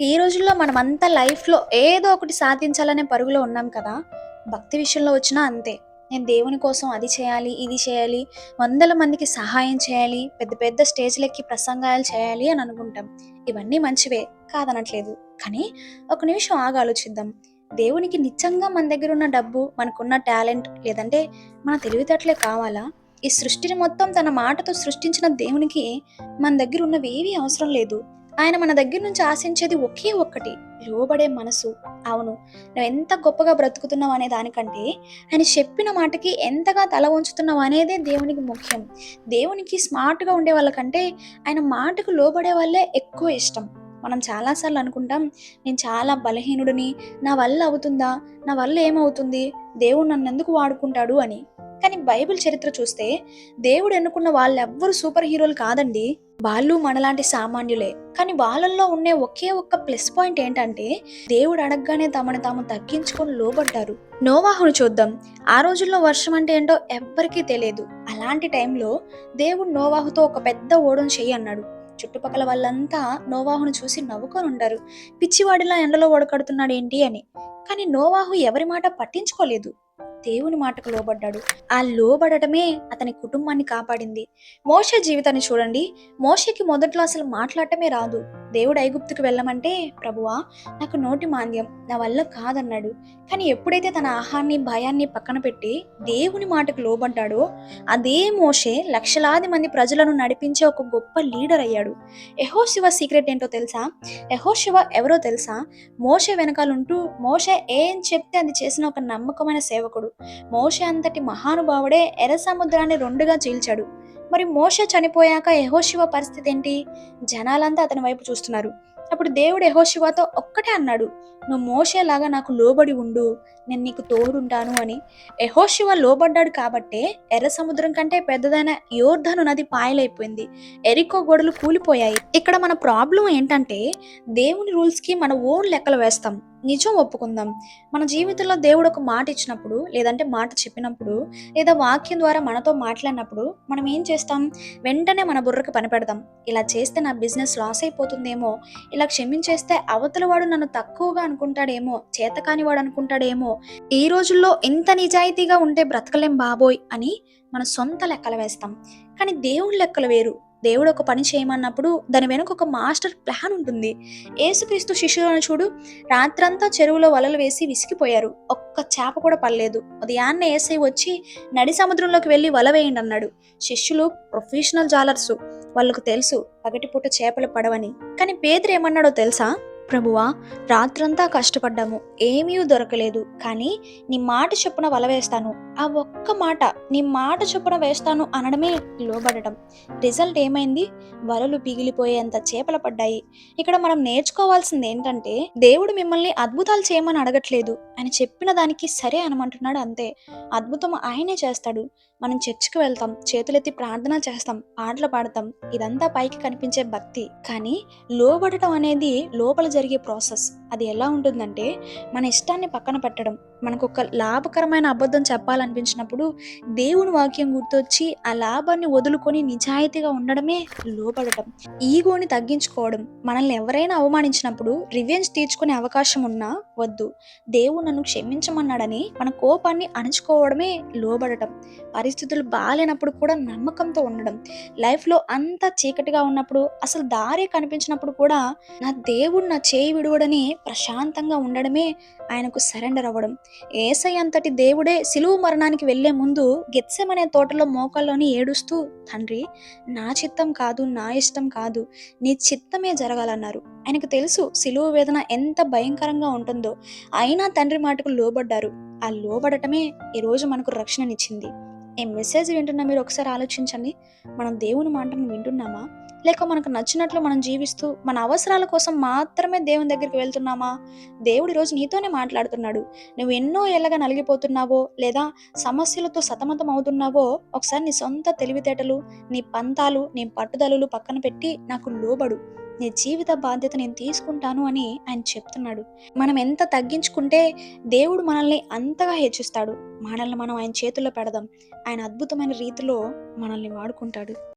ఈ రోజుల్లో మనమంతా లైఫ్‌లో ఏదో ఒకటి సాధించాలనే పరుగులో ఉన్నాం కదా! భక్తి విషయంలో వచ్చినా అంతే. నేను దేవుని కోసం అది చేయాలి, ఇది చేయాలి, వందల మందికి సహాయం చేయాలి, పెద్ద పెద్ద స్టేజ్‌లెక్కి ప్రసంగాలు చేయాలి అని అనుకుంటాం. ఇవన్నీ మంచివే, కాదనట్లేదు. కానీ ఒక నిమిషం ఆగి ఆలోచిద్దాం. దేవునికి నిజంగా మన దగ్గరున్న డబ్బు, మనకున్న టాలెంట్ లేదంటే మన తెలివితేటలే కావాలా? ఈ సృష్టిని మొత్తం తన మాటతో సృష్టించిన దేవునికి మన దగ్గరున్నవేవీ అవసరం లేదు. ఆయన మన దగ్గర నుంచి ఆశించేది ఒకే ఒక్కటి, లోబడే మనసు. అవును, నువ్వెంత గొప్పగా బ్రతుకుతున్నావు అనే దానికంటే, ఆయన చెప్పిన మాటకి ఎంతగా తల వంచుతున్నావు అనేదే దేవునికి ముఖ్యం. దేవునికి స్మార్ట్‌గా ఉండే వాళ్ళకంటే, ఆయన మాటకు లోబడే వాళ్ళే ఎక్కువ ఇష్టం. మనం చాలా సార్లు అనుకుంటాం, నేను చాలా బలహీనుడిని, నా వల్ల అవుతుందా? నా వల్ల ఏమవుతుంది? దేవుడు నన్నెందుకు వాడుకుంటాడు అని. కానీ బైబిల్ చరిత్ర చూస్తే, దేవుడు ఎన్నుకున్న వాళ్ళెవ్వరు సూపర్ హీరోలు కాదండి. వాళ్ళు మనలాంటి సామాన్యులే. కానీ వాళ్ళల్లో ఉండే ఒకే ఒక్క ప్లస్ పాయింట్ ఏంటంటే, దేవుడు అడగగానే తమను తాము తగ్గించుకొని లోబడ్డారు. నోవాహును చూద్దాం. ఆ రోజుల్లో వర్షం అంటే ఏంటో ఎవ్వరికీ తెలియదు. అలాంటి టైంలో దేవుడు నోవాహుతో ఒక పెద్ద ఓడను చెయ్యి అన్నాడు. చుట్టుపక్కల వాళ్ళంతా నోవాహును చూసి నవ్వుకొనుంటారు. పిచ్చివాడిలా ఎండలో ఓడకడుతున్నాడేంటి అని. కానీ నోవాహు ఎవరి మాట పట్టించుకోలేదు. దేవుని మాటకు లోబడ్డాడు. ఆ లోబడటమే అతని కుటుంబాన్ని కాపాడింది. మోషే జీవితాన్ని చూడండి. మోషేకి మొదట్లో అసలు మాట్లాడటమే రాదు. దేవుడు ఐగుప్తుకు వెళ్ళమంటే, ప్రభువా నాకు నోటి మాంద్యం, నా వల్ల కాదన్నాడు. కానీ ఎప్పుడైతే తన ఆహాన్ని భయాన్ని పక్కన పెట్టి దేవుని మాటకు లోబడ్డాడో, అదే మోషే లక్షలాది మంది ప్రజలను నడిపించే ఒక గొప్ప లీడర్ అయ్యాడు. యెహోషువ సీక్రెట్ ఏంటో తెలుసా? యెహోషువ ఎవరో తెలుసా? మోషే వెనకాలంటూ మోషే ఏం చెప్తే అది చేసిన ఒక నమ్మకమైన సేవకుడు. మోషే అంతటి మహానుభావుడే ఎర్ర సముద్రాన్ని రెండుగా చీల్చాడు. మరి మోషే చనిపోయాక యెహోషువ పరిస్థితి ఏంటి? జనాలంతా అతని వైపు చూస్తున్నారు. అప్పుడు దేవుడు యెహోషువతో ఒక్కటే అన్నాడు, నువ్వు మోషేలాగా నాకు లోబడి ఉండు, నేను నీకు తోడుంటాను అని. యెహోషువ లోబడ్డాడు కాబట్టే ఎర్ర సముద్రం కంటే పెద్దదైన యోర్దాను నది పాయలైపోయింది. ఎరికో గోడలు కూలిపోయాయి. ఇక్కడ మన ప్రాబ్లం ఏంటంటే, దేవుని రూల్స్‌కి మన ఓన్ లెక్కలు వేస్తాం. నిజం ఒప్పుకుందాం. మన జీవితంలో దేవుడు ఒక మాట ఇచ్చినప్పుడు, లేదంటే మాట చెప్పినప్పుడు, లేదా వాక్యం ద్వారా మనతో మాట్లాడినప్పుడు మనం ఏం చేస్తాం? వెంటనే మన బుర్రకు పని పెడతాం. ఇలా చేస్తే నా బిజినెస్ లాస్ అయిపోతుందేమో, ఇలా క్షమించేస్తే అవతల వాడు నన్ను తక్కువగా అనుకుంటాడేమో, చేతకాని వాడు అనుకుంటాడేమో, ఈ రోజుల్లో ఇంత నిజాయితీగా ఉంటే బ్రతకలేం బాబోయ్ అని మన సొంత లెక్కలు వేస్తాం. కానీ దేవుని లెక్కలు వేరు. దేవుడు ఒక పని చేయమన్నప్పుడు దాని వెనుక ఒక మాస్టర్ ప్లాన్ ఉంటుంది. యేసుక్రీస్తు శిష్యులను చూడు, రాత్రంతా చెరువులో వలలు వేసి విసిగిపోయారు. ఒక్క చేప కూడా పడలేదు. ఉదయాన్నే యేసయ్య వచ్చి నడి సముద్రంలోకి వెళ్ళి వల వేయండి అన్నాడు. శిష్యులు ప్రొఫెషనల్ జాలర్సు. వాళ్ళకు తెలుసు పగటిపూట చేపలు పడవని. కానీ పేతురు ఏమన్నాడో తెలుసా? ప్రభువా, రాత్రంతా కష్టపడ్డాము, ఏమీ దొరకలేదు. కానీ నీ మాట చొప్పున వల వేస్తాను. ఆ ఒక్క మాట, నీ మాట చొప్పున వేస్తాను అనడమే లోబడటం. రిజల్ట్ ఏమైంది? వలలు పిగిలిపోయేంత చేపలు పడ్డాయి. ఇక్కడ మనం నేర్చుకోవాల్సింది ఏంటంటే, దేవుడు మిమ్మల్ని అద్భుతాలు చేయమని అడగట్లేదు. ఆయన చెప్పిన దానికి సరే అనమంటున్నాడు అంతే. అద్భుతం ఆయనే చేస్తాడు. మనం చర్చికి వెళ్తాం, చేతులెత్తి ప్రార్థన చేస్తాం, పాటలు పాడతాం. ఇదంతా పైకి కనిపించే భక్తి. కానీ లోబడటం అనేది లోపల జరిగే ప్రాసెస్. అది ఎలా ఉంటుందంటే, మన ఇష్టాన్ని పక్కన పెట్టడం. మనకు ఒక లాభకరమైన అబద్ధం చెప్పాలనిపించినప్పుడు దేవుని వాక్యం గుర్తొచ్చి ఆ లాభాన్ని వదులుకొని నిజాయితీగా ఉండడమే లోబడటం. ఈగోని తగ్గించుకోవడం. మనల్ని ఎవరైనా అవమానించినప్పుడు రివెంజ్ తీర్చుకునే అవకాశం ఉన్నా వద్దు, దేవుడు నన్ను క్షమించమన్నాడని మన కోపాన్ని అణుచుకోవడమే లోబడటం. పరిస్థితులు బాగాలేనప్పుడు కూడా నమ్మకంతో ఉండడం. లైఫ్లో అంతా చీకటిగా ఉన్నప్పుడు, అసలు దారే కనిపించినప్పుడు కూడా నా దేవుడు నా చేయి విడువడని ప్రశాంతంగా ఉండడమే ఆయనకు సరెండర్ అవ్వడం. యేసయ్య అంతటి దేవుడే సిలువ మరణానికి వెళ్లే ముందు గెత్సెమనే తోటలో మోకాల్లోని ఏడుస్తూ, తండ్రి నా చిత్తం కాదు, నా ఇష్టం కాదు, నీ చిత్తమే జరగాలన్నారు. ఆయనకు తెలుసు సిలువ వేదన ఎంత భయంకరంగా ఉంటుందో. అయినా తండ్రి మాటకు లోబడ్డారు. ఆ లోబడటమే ఈరోజు మనకు రక్షణనిచ్చింది. ఈ మెసేజ్ వింటున్న మీరు ఒకసారి ఆలోచించండి. మనం దేవుని మాటను వింటున్నామా? లేక మనకు నచ్చినట్లు మనం జీవిస్తూ మన అవసరాల కోసం మాత్రమే దేవుని దగ్గరికి వెళ్తున్నామా? దేవుడు ఈరోజు నీతోనే మాట్లాడుతున్నాడు. నువ్వు ఎన్నో ఏళ్ళగా నలిగిపోతున్నావో, లేదా సమస్యలతో సతమతం అవుతున్నావో, ఒకసారి నీ సొంత తెలివితేటలు, నీ పంతాలు, నీ పట్టుదలలు పక్కన పెట్టి నాకు లోబడు, నీ జీవిత బాధ్యత నేను తీసుకుంటాను అని ఆయన చెప్తున్నాడు. మనం ఎంత తగ్గించుకుంటే దేవుడు మనల్ని అంతగా హెచ్చిస్తాడు. మనల్ని మనం ఆయన చేతుల్లో పెడదాం. ఆయన అద్భుతమైన రీతిలో మనల్ని వాడుకుంటాడు.